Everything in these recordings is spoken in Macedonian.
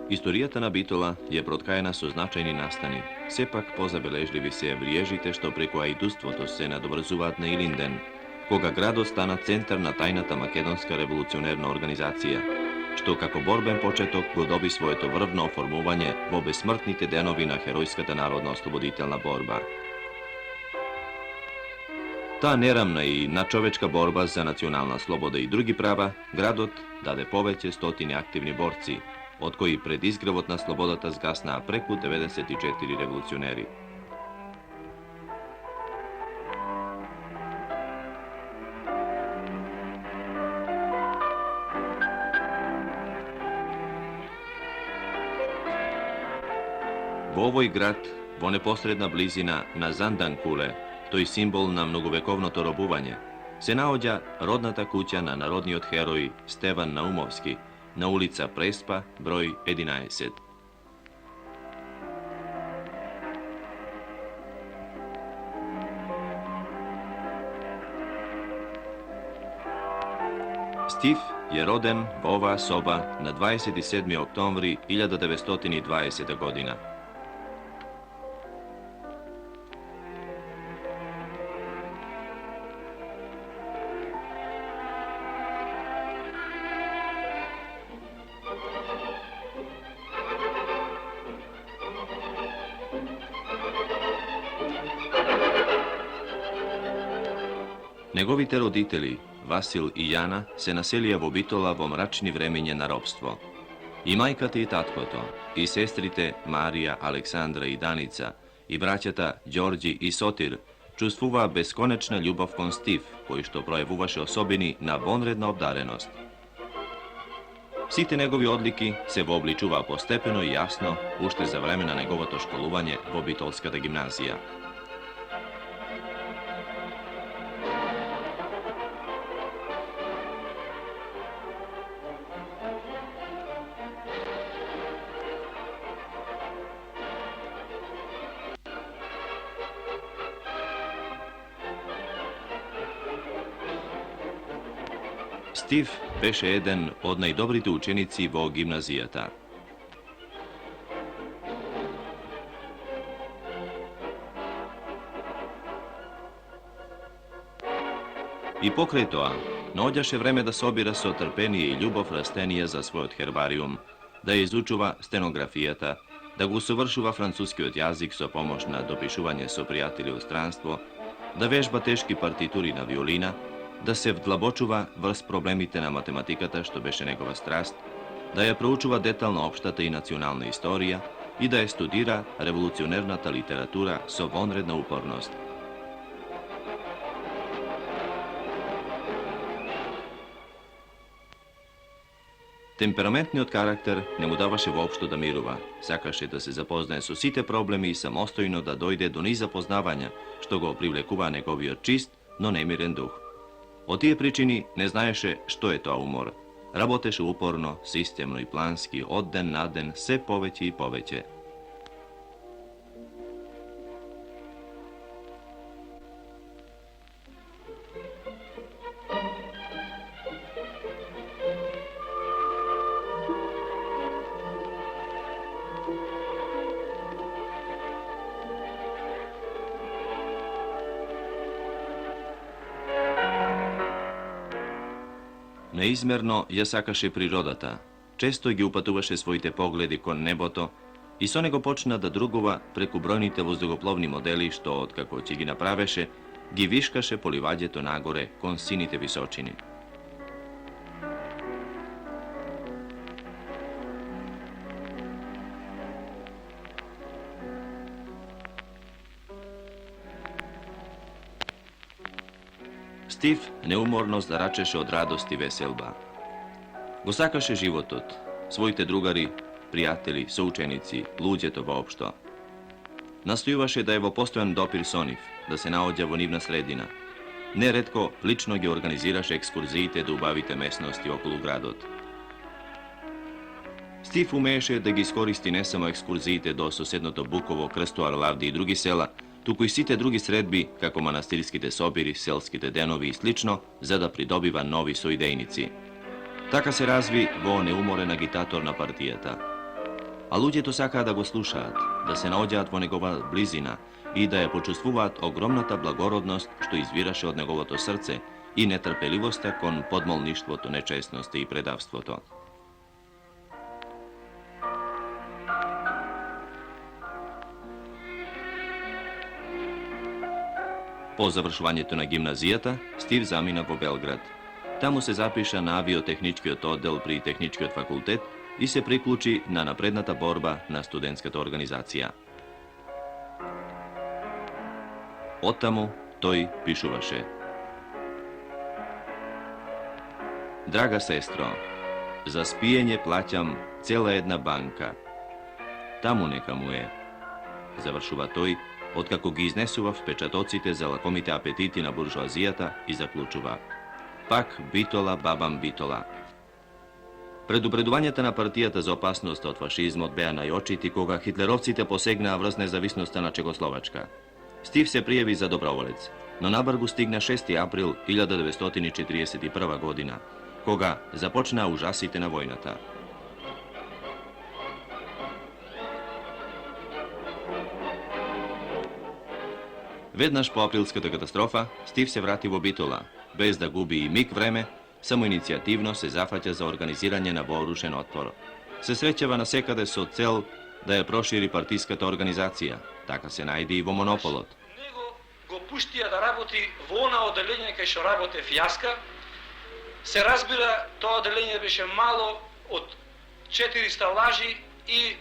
Историјата на Битола ја проткаена со значајни настани. Сепак позабележливи се вриежите што преку аидуството се надобрзуваат на Илинден, кога градот стана центар на тајната македонска револуционерна организација, што како борбен почеток го доби своето врвно оформување во бесмртните денови на херојската народно-ослободителна борба. Таа нерамна и надчовечка борба за национална слобода и други права, градот даде повеќе стотини активни борци, од кои пред изгревот на слободата згаснаа преку 94 револуционери. Во овој град, во непосредна близина на Занданкуле, тој символ на многовековното робување, се наоѓа родната куќа на народниот херој Стеван Наумовски, на улица Преспа, број 11. Стив е роден во оваа соба на 27. октомври 1920 година. Неговите родители, Васил и Јана, се населија во Битола во мрачни времења на робство. И мајката и таткото, и сестрите Марија, Александра и Даница, и браќата Ѓорѓи и Сотир, чувствуваа бесконечна љубов кон Стив, кој што пројавуваше особини на вонредна обдареност. Сите негови одлики се вообличуваа постепено и јасно, уште за време на неговото школување во Битолската гимназија. Стив беше еден од најдобрите ученици во гимназијата. И покрај тоа, наоѓаше време да собира со трпение и љубов растенија за својот хербариум, да ја изучува стенографијата, да го усовршува францускиот јазик со помош на допишување со пријатели од странство, да вежба тешки партитури на виолина, да се вдлабочува врз проблемите на математиката, што беше негова страст, да ја проучува детално општата и национална историја и да ја студира револуционерната литература со вонредна упорност. Темпераментниот карактер не му даваше воопшто да мирува, сакаше да се запознае со сите проблеми и самостојно да дојде до низ запознавања, што го привлекува неговиот чист, но немирен дух. Од тие причини не знаеше што е тоа умор. Работеше упорно, системно и плански, од ден на ден, се повеќе и повеќе. Неизмерно ја сакаше природата. Често ги упатуваше своите погледи кон небото и со него почна да другува преку бројните воздухопловни модели што, откако ќе ги направеше, ги вишкаше по ливаѓето нагоре кон сините височини. Стив неуморно зарачеше од радост и веселба. Го сакаше животот, своите другари, пријатели, соученици, луѓето воопшто. Настојуваше да е во постојан допир со нив, да се наоѓа во нивна средина. Неретко лично ги организираше екскурзиите до убавите местности околу градот. Стив умееше да ги искористи не само екскурзиите до соседното Буково, Крстуар, Лавди и други села, туку и сите други средби, како манастирските собири, селските денови и слично, за да придобива нови соидејници. Така се разви во неуморен агитатор на партијата. а луѓето сакаа да го слушаат, да се наоѓаат во негова близина и да ја почувствуваат огромната благородност што извираше од неговото срце и нетрпеливоста кон подмолништвото, нечестноста и предавството. По завршувањето на гимназијата, Стив замина во Белград. Таму се запиша на авиотехничкиот оддел при Техничкиот факултет и се приклучи на напредната борба на студентската организација. Оттаму тој пишуваше: Драга сестро, за спиење плаќам цела една банка. Таму нека му е. Завршува тој, откако ги изнесува впечатоците за лакомите апетити на буржуазијата и заклучува: Пак битола, бабам битола. Предупредувањата на партијата за опасноста од фашизмот беа најочити кога хитлеровците посегнаа врз независноста на Чегословачка. Стив се пријави за доброволец, но набргу стигна 6 април 1941 година, кога започнаа ужасите на војната. Веднаш по априлската катастрофа, Стив се врати во Битола, без да губи и миг време, самоиницијативно се зафаќа за организирање на вооружен отпор. Се среќава насекаде со цел да ја прошири партиската организација, така се најде и во монополот. Него го пуштија да работи во она оделење кај што работев јаска. Се разбира, тоа оделење беше мало од 400 лажи и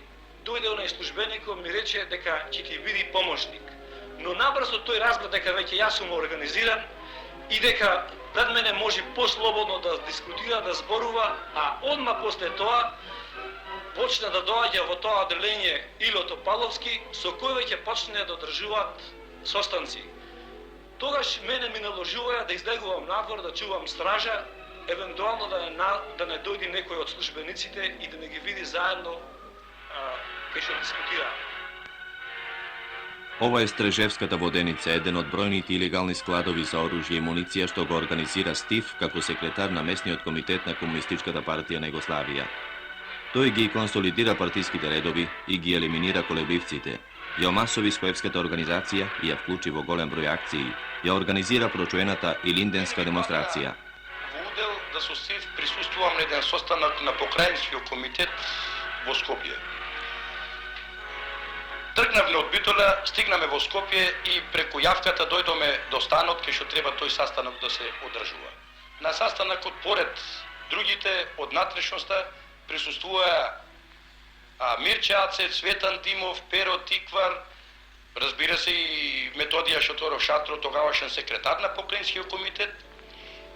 дојде онај службеникот ми рече дека ќе ти биде помошник. Но набрзо тој разбра дека веќе јас сум организиран и дека пред мене може послободно да дискутира, да зборува, а одма после тоа почна да доаѓа во тоа оделење Ило Топаловски, со кој веќе почне да одржуваат состанци. Тогаш мене ми наложуваја да излегувам надвор, да чувам стража, евентуално да не дојде некој од службениците и да не ги види заедно кај што дискутира. Ова е Стрежевската воденица, еден од бројните илегални складови за оружје и муниција што го организира Стив како секретар на местниот комитет на Комунистичката партија на Југославија. Тој ги консолидира партиските редови и ги елиминира колебливците, ја омасови Скоепската организација и ја вклучи во голем број акции, ја организира прочуената Илинденска демонстрација. Во удел да со Стив присуствувам на еден состанок на покрајнскиот комитет во Скопје. Тргнавме од Битола, стигнаме во Скопје и преку јавката дојдоме до станот кај што треба тој састанок да се одржува. На састанокот, поред другите од натрешноста, присуствуваа Мирче Ацев, Светан Димов, Перо Тиквар, разбира се и Методија Шоторов Шатро, тогавашен секретар на покрајнскиот комитет,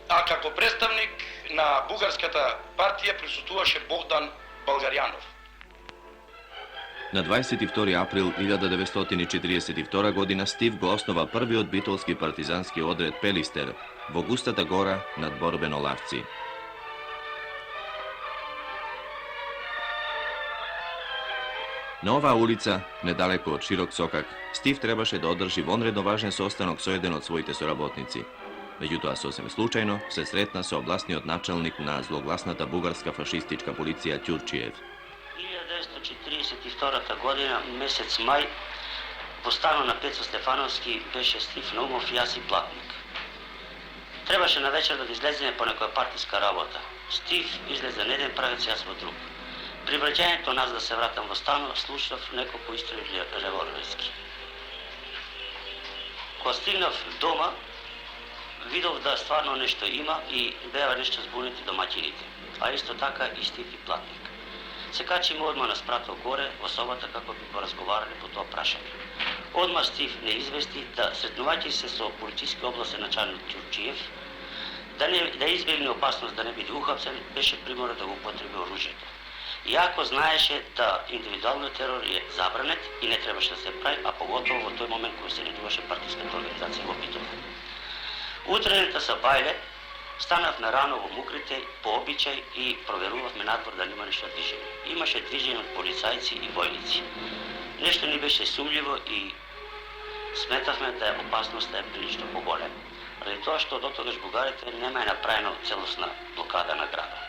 а како представник на бугарската партија присуствуваше Богдан Балгаријанов. На 22 април 1942 година Стив го основа првиот битолски партизански одред Пелистер во густата гора над Борбено-Лавци. На оваа улица, недалеко од Широк Сокак, Стив требаше да одржи вонредно важен состанок со еден од своите соработници. Меѓутоа, сосем случајно, се сретна со обласниот началник на злогласната бугарска фашистичка полиција Ќурчиев. 1942 година, месец мај, во станот на Пецо Стефановски беше Стив Наумов и јас и платник. Требаше на вечер да излеземе по некоја партиска работа. Стив излезе на еден правец, јас во друг. При враќањето нас да се вратам во станот, слушав неколку истрели револверски. Кога стигнав дома, видов да стварно нешто има и беа нешто збунети домаќините, а исто така и Стив и платник. Се качиме одма на спратот горе во собата како би поразговарале по тоа прашање. Одма Стив не извести да сретнувајќи се со полициски областен началник Ќурчиев, да избегне опасност да не биде ухапсен, беше приморен да го употреби оружјето. Иако знаеше да индивидуалниот терор е забранет и не требаше да се прави, а поготово во тој момент кој се недуваше партиската организација во Битола. Утрената са бајле, станав нарано во мукрите, по обичај и проверувавме надвор да нема нешто движење. Имаше движење од полицајци и војници. Нешто ни беше сумљиво и сметавме да опасноста е прилично поголема, ради тоа што дотогаш бугарите нема е направено целосна блокада на градот.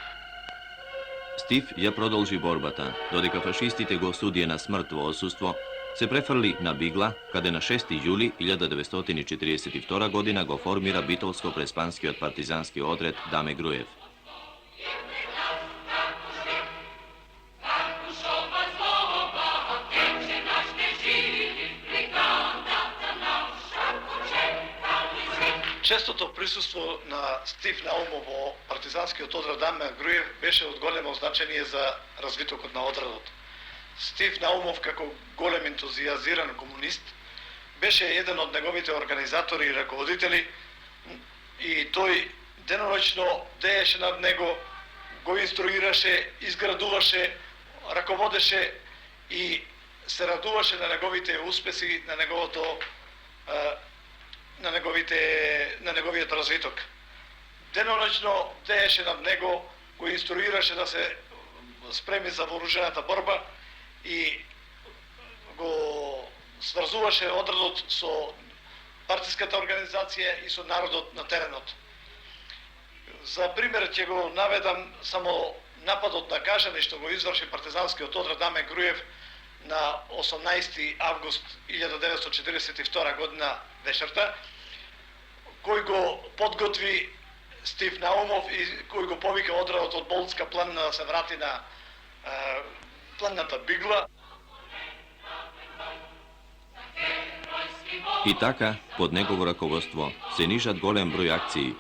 Стив ја продолжи борбата, додека фашистите го осудија на смрт во отсуство, се префрли на Бигла, каде на 6. јули 1942 година го формира битолско-преспанскиот партизански одред Даме Груев. Честото присуство на Стив Наумов во партизанскиот одред Даме Груев беше од големо значење за развитокот на одредот. Стив Наумов, како голем ентузијазиран комунист, беше еден од неговите организатори и раководители и тој деноноќно дееше над него, го инструираше, изградуваше, раководеше и се радуваше на неговите успеси, на неговиот развиток. Деноноќно дееше над него, го инструираше да се спреми за вооружената борба и го сврзуваше одредот со партиската организација и со народот на теренот. За пример ќе го наведам само нападот на Кажани што го изврши партизанскиот одред Даме Груев на 18. август 1942 година вечерта, кој го подготви Стив Наумов и кој го повика одредот од Болтска планина да се врати на планината Бигла. И така, под негово раководство, се нижат голем број акции.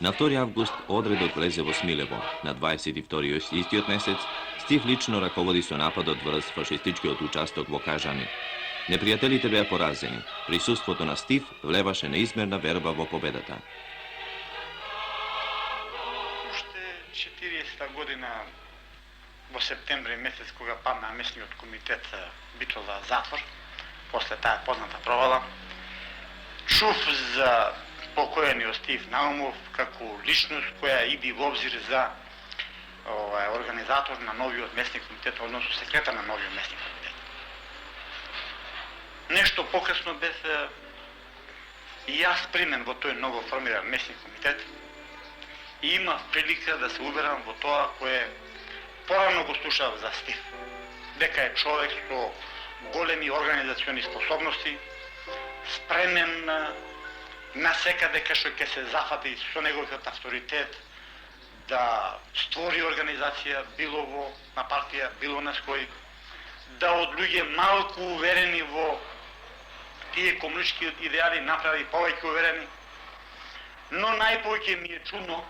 На 2. август одредот влезе во Смилево. На 22. истиот месец, Стив лично раководи со нападот врз фашистичкиот участок во Кажани. Непријателите беа поразени. Присуството на Стив влеваше неизмерна верба во победата. Уште 40-та година во септември месец, кога падна местниот комитет Битола затвор, после таа позната провала, чув за покојениот Стив Наумов како личност која иди во обзир за организатор на новиот местни комитет, односно секретар на новиот местни комитет. Нешто покасно без и јас примен во тој ново формиран местни комитет и имав прилика да се уверам во тоа кое порано го слушав за Стив. Дека е човек со големи организациони способности, спремен на секаде кај што ќе се зафати со неговиот авторитет да створи организација, било на партија, било на ској, да од луѓе малку уверени во тие комунистички идеали направи повеќе уверени. Но најповеќе ми е чудно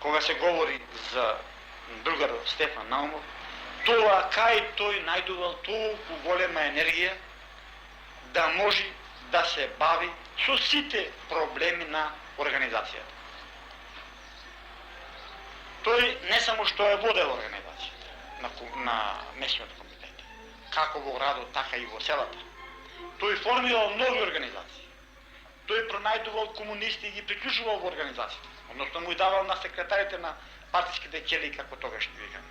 кога се говори за другарот Стефан Наумов, тоа кај тој најдувал толку голема енергија да може да се бави со сите проблеми на организацијата. Тој не само што е водел организацијата на местниот комитет, како во градот, така и во селата. Тој формирал нови организации. Тој пронајдувал комунисти и ги приклучувал во организацијата. Односно му давал на секретарите на партиските ќели, како тогаш ни викаме.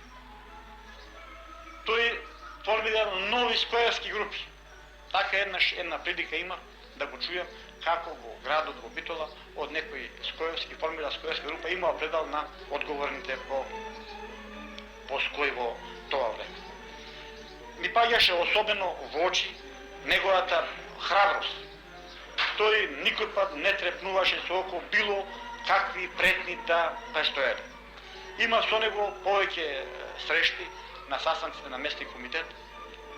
Тој формирал нови скојевски групи. Така една прилика има да го чујам како во градот во Битола од некој скојевски формира скојевска група имал предал на одговорните по ској во тоа време. Ми паѓаше особено во очи неговата храброст. Тој никој пат не трепнуваше со око било какви претни да престоеле. Има со него повеќе срешти на састанците на местни комитет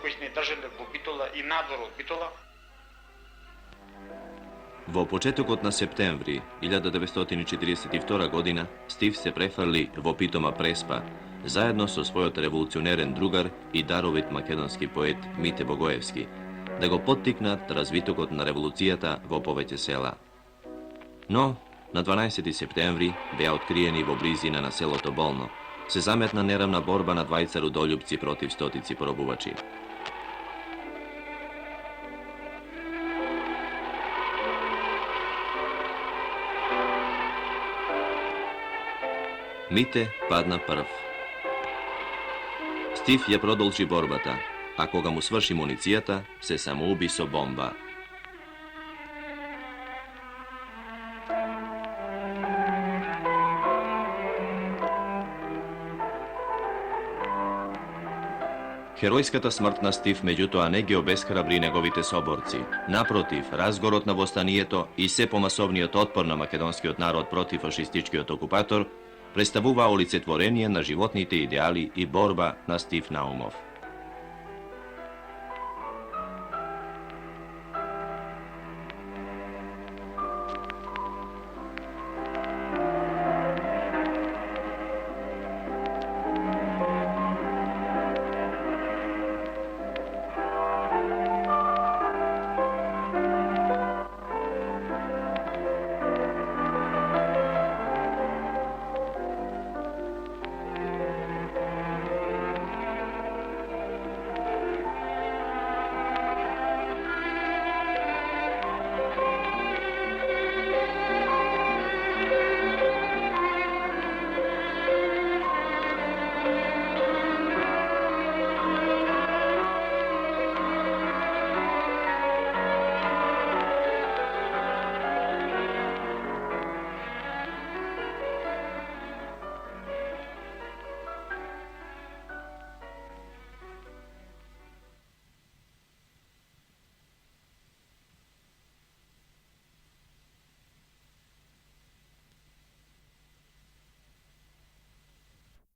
кои сме држале во Битола и надвор од Битола. Во почетокот на септември 1942 година Стив се префрли во Питома Преспа, заедно со својот револуционерен другар и даровит македонски поет Мите Богоевски, да го поттикнат развитокот на револуцијата во повеќе села. Но, на 12 септември беа откриени во близина на селото Болно. Се заметна неравна борба на двајца родолюбци против стотици поробувачи. Мите падна прв. Стив ја продолжи борбата, а кога му сврши муницијата, се самоуби со бомба. Herojskата смрт на Стив меѓутоа не ги обесхрабри неговите соборци. Напротив, разгорот на востанието и се помасовниот отпор на македонскиот народ против фашистичкиот окупатор представува олицетворение на животните идеали и борба на Стив Наумов.